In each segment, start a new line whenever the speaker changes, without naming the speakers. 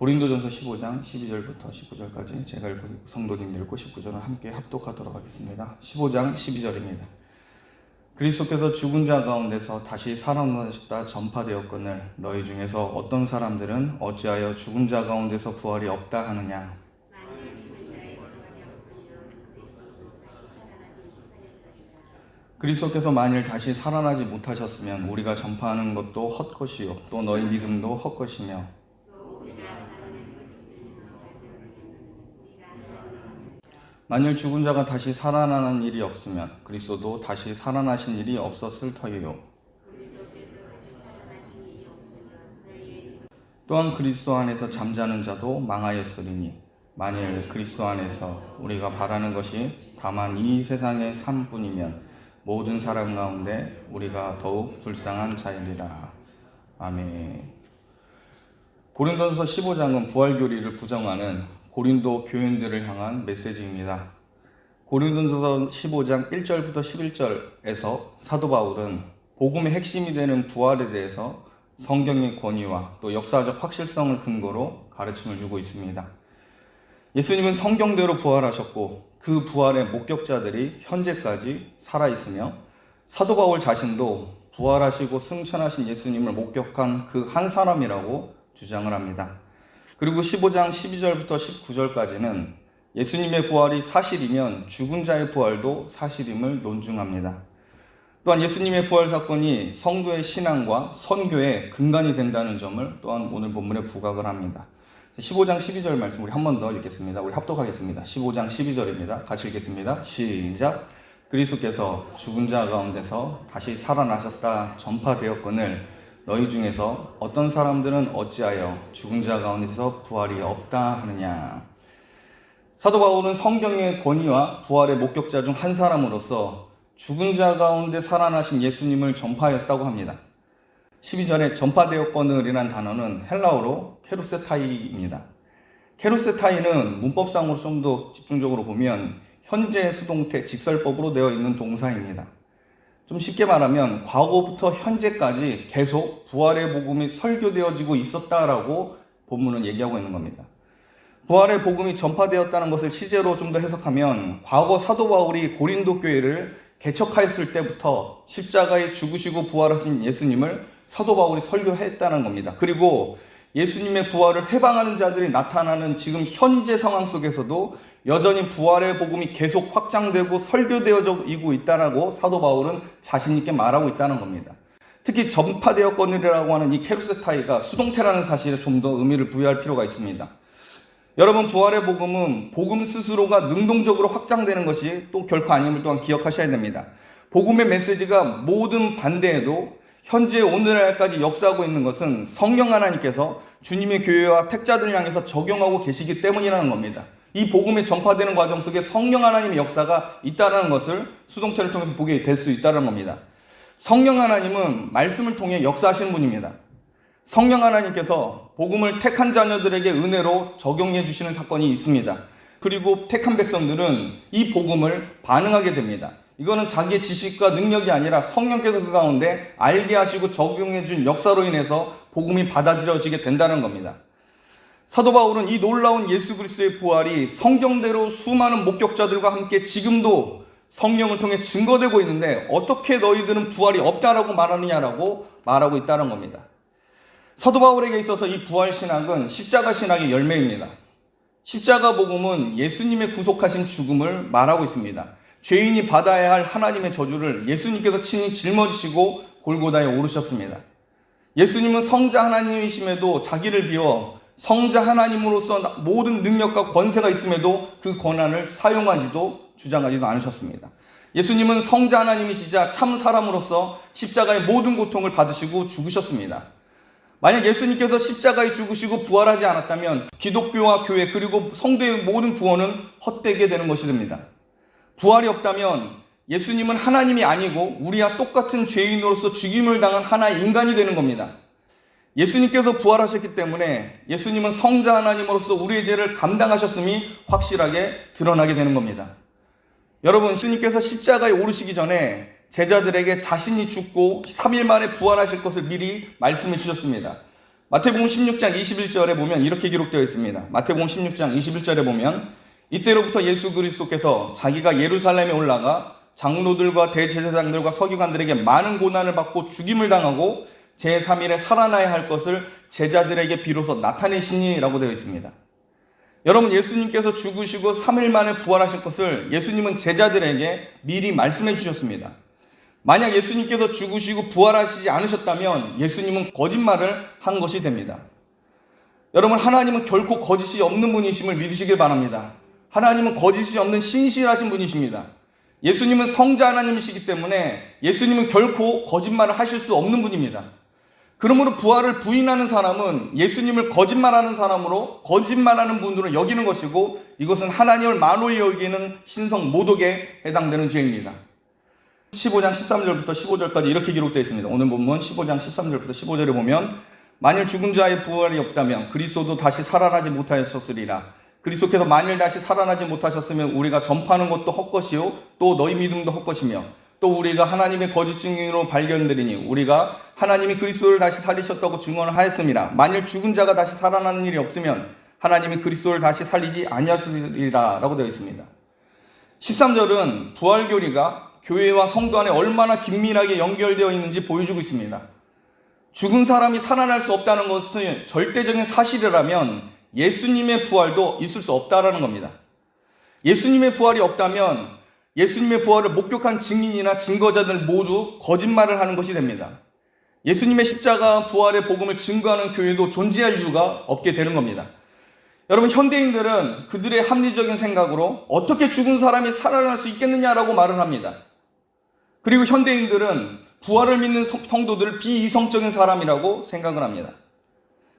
고린도전서 15장 12절부터 19절까지 제가 읽고 성도님들 읽고 19절은 함께 합독하도록 하겠습니다. 15장 12절입니다. 그리스도께서 죽은 자 가운데서 다시 살아나셨다 전파되었거늘 너희 중에서 어떤 사람들은 어찌하여 죽은 자 가운데서 부활이 없다 하느냐. 그리스도께서 만일 다시 살아나지 못하셨으면 우리가 전파하는 것도 헛것이요 또 너희 믿음도 헛것이며 만일 죽은 자가 다시 살아나는 일이 없으면 그리스도도 다시 살아나신 일이 없었을 터이요. 또한 그리스도 안에서 잠자는 자도 망하였으리니 만일 그리스도 안에서 우리가 바라는 것이 다만 이 세상의 삶뿐이면 모든 사람 가운데 우리가 더욱 불쌍한 자이리라. 아멘. 고린도전서 15장은 부활교리를 부정하는 고린도 교인들을 향한 메시지입니다. 고린도전서 15장 1절부터 11절에서 사도 바울은 복음의 핵심이 되는 부활에 대해서 성경의 권위와 또 역사적 확실성을 근거로 가르침을 주고 있습니다. 예수님은 성경대로 부활하셨고 그 부활의 목격자들이 현재까지 살아있으며 사도 바울 자신도 부활하시고 승천하신 예수님을 목격한 그 한 사람이라고 주장을 합니다. 그리고 15장 12절부터 19절까지는 예수님의 부활이 사실이면 죽은 자의 부활도 사실임을 논증합니다. 또한 예수님의 부활 사건이 성도의 신앙과 선교의 근간이 된다는 점을 또한 오늘 본문에 부각을 합니다. 15장 12절 말씀 우리 한 번 더 읽겠습니다. 우리 합독하겠습니다. 15장 12절입니다. 같이 읽겠습니다. 시작. 그리스도께서 죽은 자 가운데서 다시 살아나셨다 전파되었거늘 너희 중에서 어떤 사람들은 어찌하여 죽은 자 가운데서 부활이 없다 하느냐. 사도 바울은 성경의 권위와 부활의 목격자 중 한 사람으로서 죽은 자 가운데 살아나신 예수님을 전파하였다고 합니다. 12절에 전파되었거늘이란 단어는 헬라어로 케루세타이입니다. 케루세타이는 문법상으로 좀 더 집중적으로 보면 현재 수동태 직설법으로 되어 있는 동사입니다. 좀 쉽게 말하면 과거부터 현재까지 계속 부활의 복음이 설교되어지고 있었다라고 본문은 얘기하고 있는 겁니다. 부활의 복음이 전파되었다는 것을 시제로 좀 더 해석하면 과거 사도 바울이 고린도 교회를 개척하였을 때부터 십자가에 죽으시고 부활하신 예수님을 사도 바울이 설교했다는 겁니다. 그리고 예수님의 부활을 회방하는 자들이 나타나는 지금 현재 상황 속에서도 여전히 부활의 복음이 계속 확장되고 설교되어지고 있다라고 사도 바울은 자신 있게 말하고 있다는 겁니다. 특히 전파되었거늘이라고 하는 이 케루세타이가 수동태라는 사실에 좀 더 의미를 부여할 필요가 있습니다. 여러분, 부활의 복음은 복음 스스로가 능동적으로 확장되는 것이 또 결코 아님을 또한 기억하셔야 됩니다. 복음의 메시지가 모든 반대에도 현재 오늘날까지 역사하고 있는 것은 성령 하나님께서 주님의 교회와 택자들을 향해서 적용하고 계시기 때문이라는 겁니다. 이 복음이 전파되는 과정 속에 성령 하나님의 역사가 있다는 것을 수동태를 통해서 보게 될 수 있다는 겁니다. 성령 하나님은 말씀을 통해 역사하시는 분입니다. 성령 하나님께서 복음을 택한 자녀들에게 은혜로 적용해 주시는 사건이 있습니다. 그리고 택한 백성들은 이 복음을 반응하게 됩니다. 이거는 자기의 지식과 능력이 아니라 성령께서 그 가운데 알게 하시고 적용해 준 역사로 인해서 복음이 받아들여지게 된다는 겁니다. 사도 바울은 이 놀라운 예수 그리스도의 부활이 성경대로 수많은 목격자들과 함께 지금도 성령을 통해 증거되고 있는데 어떻게 너희들은 부활이 없다라고 말하느냐라고 말하고 있다는 겁니다. 사도 바울에게 있어서 이 부활 신학은 십자가 신학의 열매입니다. 십자가 복음은 예수님의 구속하신 죽음을 말하고 있습니다. 죄인이 받아야 할 하나님의 저주를 예수님께서 친히 짊어지시고 골고다에 오르셨습니다. 예수님은 성자 하나님이심에도 자기를 비워 성자 하나님으로서 모든 능력과 권세가 있음에도 그 권한을 사용하지도 주장하지도 않으셨습니다. 예수님은 성자 하나님이시자 참 사람으로서 십자가의 모든 고통을 받으시고 죽으셨습니다. 만약 예수님께서 십자가에 죽으시고 부활하지 않았다면 기독교와 교회 그리고 성도의 모든 구원은 헛되게 되는 것이 됩니다. 부활이 없다면 예수님은 하나님이 아니고 우리와 똑같은 죄인으로서 죽임을 당한 하나의 인간이 되는 겁니다. 예수님께서 부활하셨기 때문에 예수님은 성자 하나님으로서 우리의 죄를 감당하셨음이 확실하게 드러나게 되는 겁니다. 여러분, 예수님께서 십자가에 오르시기 전에 제자들에게 자신이 죽고 3일 만에 부활하실 것을 미리 말씀해 주셨습니다. 마태복음 16장 21절에 보면 이렇게 기록되어 있습니다. 마태복음 16장 21절에 보면 이때로부터 예수 그리스도께서 자기가 예루살렘에 올라가 장로들과 대제사장들과 서기관들에게 많은 고난을 받고 죽임을 당하고 제3일에 살아나야 할 것을 제자들에게 비로소 나타내시니라고 되어 있습니다. 여러분, 예수님께서 죽으시고 3일 만에 부활하실 것을 예수님은 제자들에게 미리 말씀해 주셨습니다. 만약 예수님께서 죽으시고 부활하시지 않으셨다면 예수님은 거짓말을 한 것이 됩니다. 여러분, 하나님은 결코 거짓이 없는 분이심을 믿으시길 바랍니다. 하나님은 거짓이 없는 신실하신 분이십니다. 예수님은 성자 하나님이시기 때문에 예수님은 결코 거짓말을 하실 수 없는 분입니다. 그러므로 부활을 부인하는 사람은 예수님을 거짓말하는 사람으로, 거짓말하는 분으로 여기는 것이고, 이것은 하나님을 만홀히 여기는 신성 모독에 해당되는 죄입니다. 15장 13절부터 15절까지 이렇게 기록되어 있습니다. 오늘 본문 15장 13절부터 15절에 보면 만일 죽은 자의 부활이 없다면 그리스도도 다시 살아나지 못하셨으리라. 그리스도께서 만일 다시 살아나지 못하셨으면 우리가 전파하는 것도 헛것이요 또 너희 믿음도 헛것이며 또 우리가 하나님의 거짓 증인으로 발견되리니 우리가 하나님이 그리스도를 다시 살리셨다고 증언을 하였음이라. 만일 죽은 자가 다시 살아나는 일이 없으면 하나님이 그리스도를 다시 살리지 아니하시리라 라고 되어 있습니다. 13절은 부활교리가 교회와 성도 안에 얼마나 긴밀하게 연결되어 있는지 보여주고 있습니다. 죽은 사람이 살아날 수 없다는 것은 절대적인 사실이라면 예수님의 부활도 있을 수 없다라는 겁니다. 예수님의 부활이 없다면 예수님의 부활을 목격한 증인이나 증거자들 모두 거짓말을 하는 것이 됩니다. 예수님의 십자가 부활의 복음을 증거하는 교회도 존재할 이유가 없게 되는 겁니다. 여러분, 현대인들은 그들의 합리적인 생각으로 어떻게 죽은 사람이 살아날 수 있겠느냐라고 말을 합니다. 그리고 현대인들은 부활을 믿는 성도들을 비이성적인 사람이라고 생각을 합니다.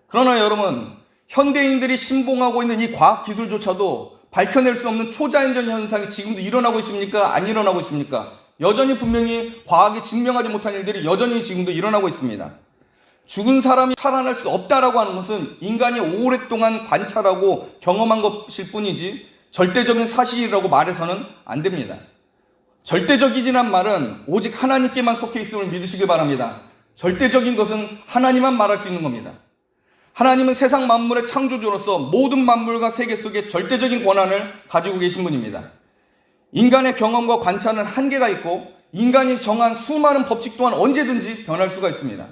그러나 여러분, 현대인들이 신봉하고 있는 이 과학기술조차도 밝혀낼 수 없는 초자연적 현상이 지금도 일어나고 있습니까? 안 일어나고 있습니까? 여전히 분명히 과학이 증명하지 못한 일들이 여전히 지금도 일어나고 있습니다. 죽은 사람이 살아날 수 없다라고 하는 것은 인간이 오랫동안 관찰하고 경험한 것일 뿐이지 절대적인 사실이라고 말해서는 안 됩니다. 절대적이란 말은 오직 하나님께만 속해 있음을 믿으시기 바랍니다. 절대적인 것은 하나님만 말할 수 있는 겁니다. 하나님은 세상 만물의 창조주로서 모든 만물과 세계 속에 절대적인 권한을 가지고 계신 분입니다. 인간의 경험과 관찰은 한계가 있고 인간이 정한 수많은 법칙 또한 언제든지 변할 수가 있습니다.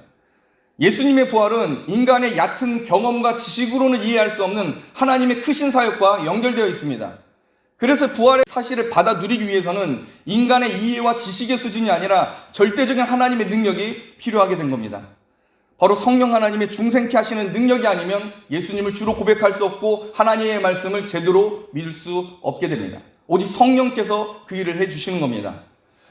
예수님의 부활은 인간의 얕은 경험과 지식으로는 이해할 수 없는 하나님의 크신 사역과 연결되어 있습니다. 그래서 부활의 사실을 받아 누리기 위해서는 인간의 이해와 지식의 수준이 아니라 절대적인 하나님의 능력이 필요하게 된 겁니다. 바로 성령 하나님의 중생케 하시는 능력이 아니면 예수님을 주로 고백할 수 없고 하나님의 말씀을 제대로 믿을 수 없게 됩니다. 오직 성령께서 그 일을 해주시는 겁니다.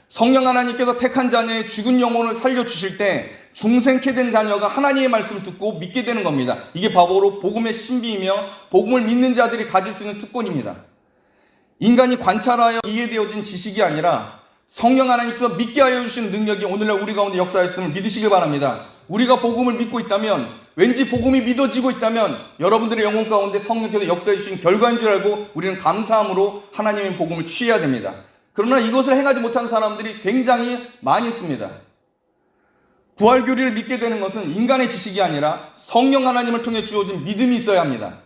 성령 하나님께서 택한 자녀의 죽은 영혼을 살려주실 때 중생케 된 자녀가 하나님의 말씀을 듣고 믿게 되는 겁니다. 이게 바로 복음의 신비이며 복음을 믿는 자들이 가질 수 있는 특권입니다. 인간이 관찰하여 이해되어진 지식이 아니라 성령 하나님께서 믿게 하여 주시는 능력이 오늘날 우리 가운데 역사했음을 믿으시길 바랍니다. 우리가 복음을 믿고 있다면, 왠지 복음이 믿어지고 있다면 여러분들의 영혼 가운데 성령께서 역사해 주신 결과인 줄 알고 우리는 감사함으로 하나님의 복음을 취해야 됩니다. 그러나 이것을 행하지 못한 사람들이 굉장히 많이 있습니다. 부활교리를 믿게 되는 것은 인간의 지식이 아니라 성령 하나님을 통해 주어진 믿음이 있어야 합니다.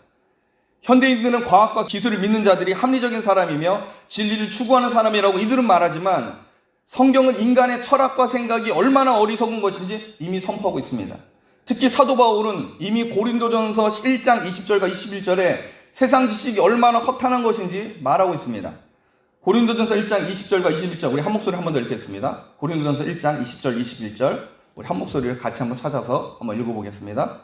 현대인들은 과학과 기술을 믿는 자들이 합리적인 사람이며 진리를 추구하는 사람이라고 이들은 말하지만 성경은 인간의 철학과 생각이 얼마나 어리석은 것인지 이미 선포하고 있습니다. 특히 사도 바울은 이미 고린도전서 1장 20절과 21절에 세상 지식이 얼마나 허탄한 것인지 말하고 있습니다. 고린도전서 1장 20절과 21절 우리 한 목소리 한 번 더 읽겠습니다. 고린도전서 1장 20절 21절 우리 한 목소리를 같이 한번 찾아서 한번 읽어보겠습니다.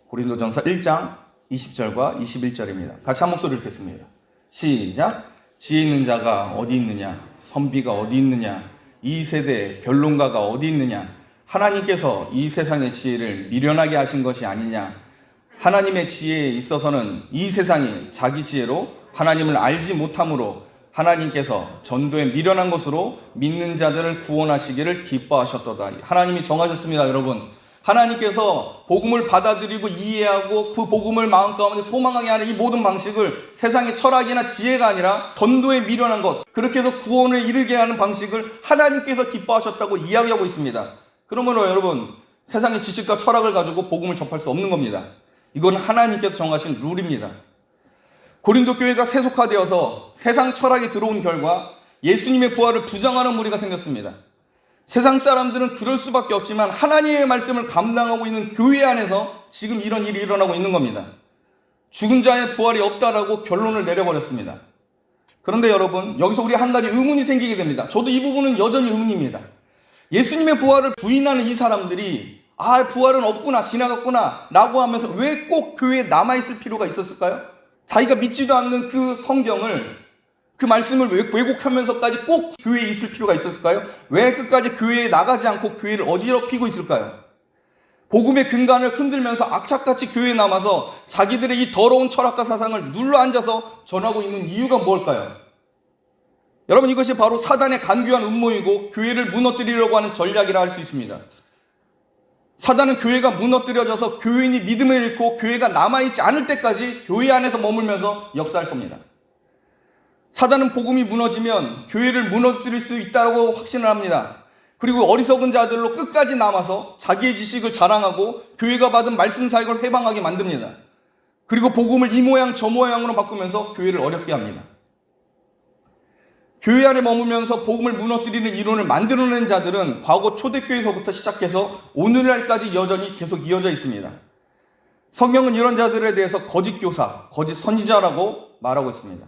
고린도전서 1장 20절과 21절입니다. 같이 한 목소리 읽겠습니다. 시작. 지혜 있는 자가 어디 있느냐? 선비가 어디 있느냐? 이 세대의 변론가가 어디 있느냐? 하나님께서 이 세상의 지혜를 미련하게 하신 것이 아니냐? 하나님의 지혜에 있어서는 이 세상이 자기 지혜로 하나님을 알지 못함으로 하나님께서 전도에 미련한 것으로 믿는 자들을 구원하시기를 기뻐하셨도다. 하나님이 정하셨습니다, 여러분. 하나님께서 복음을 받아들이고 이해하고 그 복음을 마음 가운데 소망하게 하는 이 모든 방식을 세상의 철학이나 지혜가 아니라 전도에 미련한 것, 그렇게 해서 구원을 이르게 하는 방식을 하나님께서 기뻐하셨다고 이야기하고 있습니다. 그러므로 여러분, 세상의 지식과 철학을 가지고 복음을 접할 수 없는 겁니다. 이건 하나님께서 정하신 룰입니다. 고린도 교회가 세속화되어서 세상 철학이 들어온 결과 예수님의 부활을 부정하는 무리가 생겼습니다. 세상 사람들은 그럴 수밖에 없지만 하나님의 말씀을 감당하고 있는 교회 안에서 지금 이런 일이 일어나고 있는 겁니다. 죽은 자의 부활이 없다라고 결론을 내려버렸습니다. 그런데 여러분, 여기서 우리 한 가지 의문이 생기게 됩니다. 저도 이 부분은 여전히 의문입니다. 예수님의 부활을 부인하는 이 사람들이 부활은 없구나, 지나갔구나 라고 하면서 왜 꼭 교회에 남아있을 필요가 있었을까요? 자기가 믿지도 않는 그 성경을, 그 말씀을 왜곡하면서까지 꼭 교회에 있을 필요가 있었을까요? 왜 끝까지 교회에 나가지 않고 교회를 어지럽히고 있을까요? 복음의 근간을 흔들면서 악착같이 교회에 남아서 자기들의 이 더러운 철학과 사상을 눌러앉아서 전하고 있는 이유가 뭘까요? 여러분, 이것이 바로 사단의 간교한 음모이고 교회를 무너뜨리려고 하는 전략이라 할 수 있습니다. 사단은 교회가 무너뜨려져서 교인이 믿음을 잃고 교회가 남아있지 않을 때까지 교회 안에서 머물면서 역사할 겁니다. 사단은 복음이 무너지면 교회를 무너뜨릴 수 있다고 확신을 합니다. 그리고 어리석은 자들로 끝까지 남아서 자기의 지식을 자랑하고 교회가 받은 말씀 사역을 회방하게 만듭니다. 그리고 복음을 이 모양 저 모양으로 바꾸면서 교회를 어렵게 합니다. 교회 안에 머물면서 복음을 무너뜨리는 이론을 만들어낸 자들은 과거 초대교회에서부터 시작해서 오늘날까지 여전히 계속 이어져 있습니다. 성경은 이런 자들에 대해서 거짓 교사, 거짓 선지자라고 말하고 있습니다.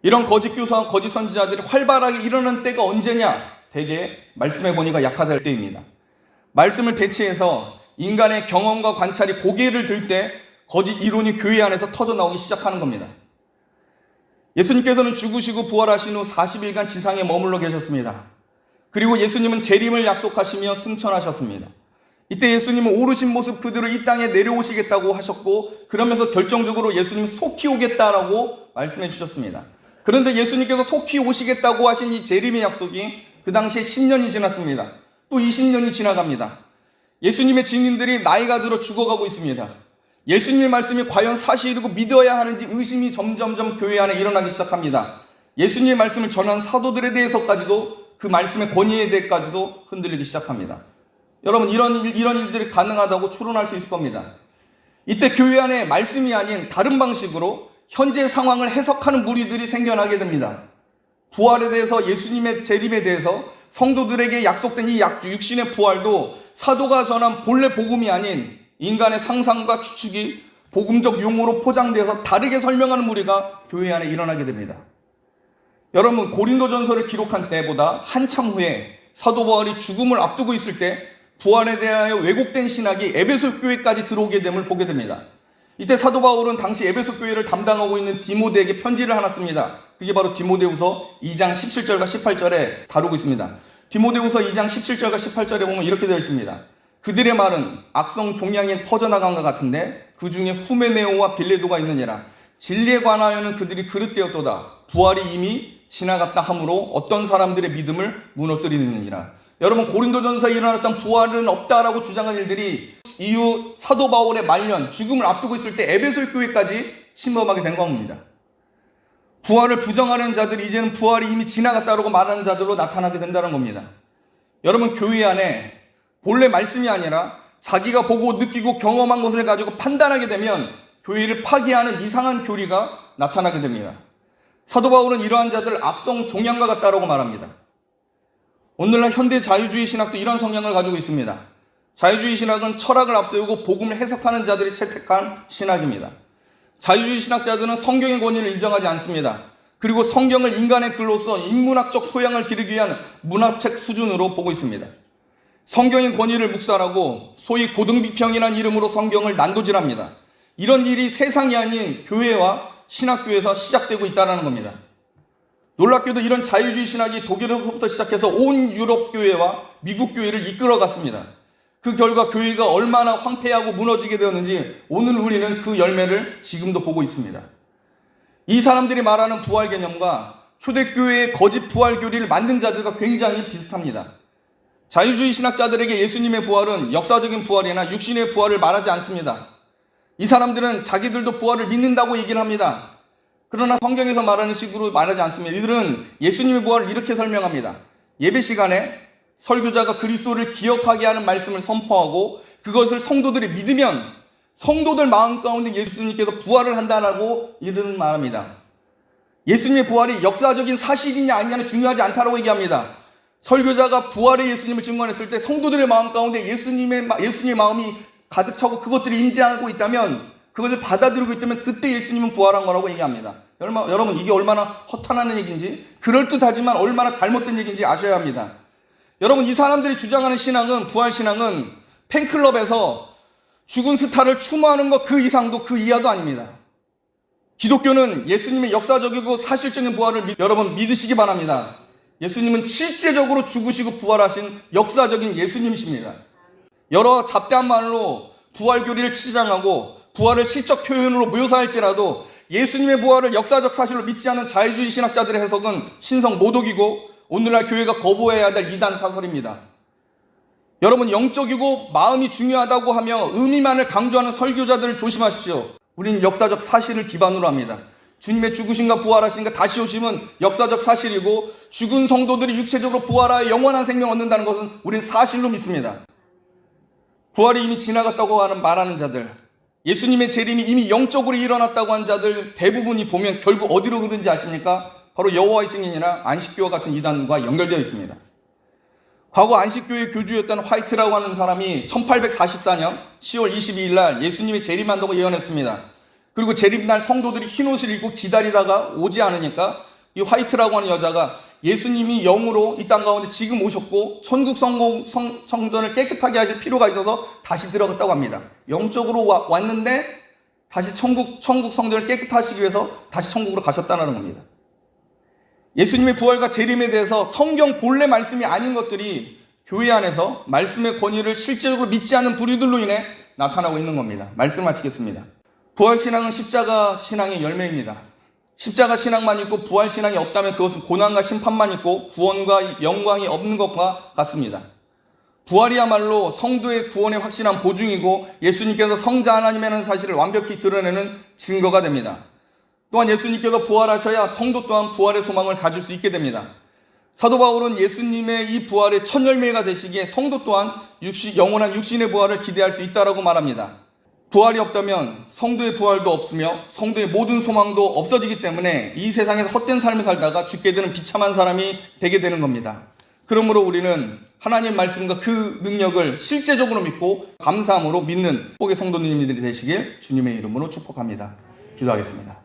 이런 거짓 교사와 거짓 선지자들이 활발하게 일어나는 때가 언제냐? 대개 말씀의 권위가 약화될 때입니다. 말씀을 대체해서 인간의 경험과 관찰이 고개를 들 때 거짓 이론이 교회 안에서 터져나오기 시작하는 겁니다. 예수님께서는 죽으시고 부활하신 후 40일간 지상에 머물러 계셨습니다. 그리고 예수님은 재림을 약속하시며 승천하셨습니다. 이때 예수님은 오르신 모습 그대로 이 땅에 내려오시겠다고 하셨고, 그러면서 결정적으로 예수님 속히 오겠다라고 말씀해 주셨습니다. 그런데 예수님께서 속히 오시겠다고 하신 이 재림의 약속이 그 당시에 10년이 지났습니다. 또 20년이 지나갑니다. 예수님의 증인들이 나이가 들어 죽어가고 있습니다. 예수님의 말씀이 과연 사실이고 믿어야 하는지 의심이 점점점 교회 안에 일어나기 시작합니다. 예수님의 말씀을 전한 사도들에 대해서까지도, 그 말씀의 권위에 대해서까지도 흔들리기 시작합니다. 여러분, 이런 일들이 가능하다고 추론할 수 있을 겁니다. 이때 교회 안에 말씀이 아닌 다른 방식으로 현재 상황을 해석하는 무리들이 생겨나게 됩니다. 부활에 대해서, 예수님의 재림에 대해서 성도들에게 약속된 이 육신의 부활도 사도가 전한 본래 복음이 아닌 인간의 상상과 추측이 복음적 용어로 포장되어서 다르게 설명하는 무리가 교회 안에 일어나게 됩니다. 여러분, 고린도전서를 기록한 때보다 한참 후에 사도 바울이 죽음을 앞두고 있을 때 부활에 대하여 왜곡된 신학이 에베소 교회까지 들어오게 됨을 보게 됩니다. 이때 사도 바울은 당시 에베소 교회를 담당하고 있는 디모데에게 편지를 하나 씁니다. 그게 바로 디모데후서 2장 17절과 18절에 다루고 있습니다. 디모데후서 2장 17절과 18절에 보면 이렇게 되어 있습니다. 그들의 말은 악성 종양에 퍼져나간 것 같은데 그 중에 후메네오와 빌레도가 있느니라. 진리에 관하여는 그들이 그릇되었도다. 부활이 이미 지나갔다 하므로 어떤 사람들의 믿음을 무너뜨리느니라. 여러분, 고린도전서에 일어났던 부활은 없다라고 주장한 일들이 이후 사도 바울의 말년, 죽음을 앞두고 있을 때 에베소 교회까지 침범하게 된 겁니다. 부활을 부정하는 자들이 이제는 부활이 이미 지나갔다라고 말하는 자들로 나타나게 된다는 겁니다. 여러분, 교회 안에 본래 말씀이 아니라 자기가 보고 느끼고 경험한 것을 가지고 판단하게 되면 교회를 파괴하는 이상한 교리가 나타나게 됩니다. 사도 바울은 이러한 자들을 악성 종양과 같다라고 말합니다. 오늘날 현대 자유주의 신학도 이런 성향을 가지고 있습니다. 자유주의 신학은 철학을 앞세우고 복음을 해석하는 자들이 채택한 신학입니다. 자유주의 신학자들은 성경의 권위를 인정하지 않습니다. 그리고 성경을 인간의 글로서 인문학적 소양을 기르기 위한 문화책 수준으로 보고 있습니다. 성경의 권위를 묵살하고 소위 고등비평이라는 이름으로 성경을 난도질합니다. 이런 일이 세상이 아닌 교회와 신학교에서 시작되고 있다는 겁니다. 놀랍게도 이런 자유주의 신학이 독일에서부터 시작해서 온 유럽 교회와 미국 교회를 이끌어갔습니다. 그 결과 교회가 얼마나 황폐하고 무너지게 되었는지 오늘 우리는 그 열매를 지금도 보고 있습니다. 이 사람들이 말하는 부활 개념과 초대교회의 거짓 부활 교리를 만든 자들과 굉장히 비슷합니다. 자유주의 신학자들에게 예수님의 부활은 역사적인 부활이나 육신의 부활을 말하지 않습니다. 이 사람들은 자기들도 부활을 믿는다고 얘기를 합니다. 그러나 성경에서 말하는 식으로 말하지 않습니다. 이들은 예수님의 부활을 이렇게 설명합니다. 예배 시간에 설교자가 그리스도를 기억하게 하는 말씀을 선포하고 그것을 성도들이 믿으면 성도들 마음 가운데 예수님께서 부활을 한다라고 이르는 말합니다. 예수님의 부활이 역사적인 사실이냐 아니냐는 중요하지 않다라고 얘기합니다. 설교자가 부활의 예수님을 증언했을 때 성도들의 마음 가운데 예수님의 마음이 가득 차고 그것들이 임재하고 있다면, 그것을 받아들이고 있다면 그때 예수님은 부활한 거라고 얘기합니다. 여러분, 이게 얼마나 허탄하는 얘기인지, 그럴듯하지만 얼마나 잘못된 얘기인지 아셔야 합니다. 여러분, 이 사람들이 주장하는 신앙은, 부활신앙은 팬클럽에서 죽은 스타를 추모하는 것 그 이상도 그 이하도 아닙니다. 기독교는 예수님의 역사적이고 사실적인 부활을 여러분 믿으시기 바랍니다. 예수님은 실제적으로 죽으시고 부활하신 역사적인 예수님이십니다. 여러 잡다한 말로 부활교리를 치장하고 부활을 시적 표현으로 묘사할지라도 예수님의 부활을 역사적 사실로 믿지 않는 자유주의 신학자들의 해석은 신성 모독이고 오늘날 교회가 거부해야 될 이단 사설입니다. 여러분, 영적이고 마음이 중요하다고 하며 의미만을 강조하는 설교자들을 조심하십시오. 우리는 역사적 사실을 기반으로 합니다. 주님의 죽으심과 부활하심과 다시 오심은 역사적 사실이고 죽은 성도들이 육체적으로 부활하여 영원한 생명을 얻는다는 것은 우리는 사실로 믿습니다. 부활이 이미 지나갔다고 말하는 자들, 예수님의 재림이 이미 영적으로 일어났다고 한 자들 대부분이 보면 결국 어디로 흐르는지 아십니까? 바로 여호와의 증인이나 안식교와 같은 이단과 연결되어 있습니다. 과거 안식교의 교주였던 화이트라고 하는 사람이 1844년 10월 22일 날 예수님의 재림한다고 예언했습니다. 그리고 재림날 성도들이 흰옷을 입고 기다리다가 오지 않으니까 이 화이트라고 하는 여자가 예수님이 영으로 이 땅 가운데 지금 오셨고 천국 성전을 깨끗하게 하실 필요가 있어서 다시 들어갔다고 합니다. 영적으로 왔는데 다시 천국 성전을 깨끗하시기 위해서 다시 천국으로 가셨다는 겁니다. 예수님의 부활과 재림에 대해서 성경 본래 말씀이 아닌 것들이 교회 안에서 말씀의 권위를 실제적으로 믿지 않는 부류들로 인해 나타나고 있는 겁니다. 말씀을 마치겠습니다. 부활신앙은 십자가 신앙의 열매입니다. 십자가 신앙만 있고 부활신앙이 없다면 그것은 고난과 심판만 있고 구원과 영광이 없는 것과 같습니다. 부활이야말로 성도의 구원의 확실한 보증이고 예수님께서 성자 하나님이라는 사실을 완벽히 드러내는 증거가 됩니다. 또한 예수님께서 부활하셔야 성도 또한 부활의 소망을 가질 수 있게 됩니다. 사도 바울은 예수님의 이 부활의 첫 열매가 되시기에 성도 또한 영원한 육신의 부활을 기대할 수 있다라고 말합니다. 부활이 없다면 성도의 부활도 없으며 성도의 모든 소망도 없어지기 때문에 이 세상에서 헛된 삶을 살다가 죽게 되는 비참한 사람이 되게 되는 겁니다. 그러므로 우리는 하나님 말씀과 그 능력을 실제적으로 믿고 감사함으로 믿는 복의 성도님들이 되시길 주님의 이름으로 축복합니다. 기도하겠습니다.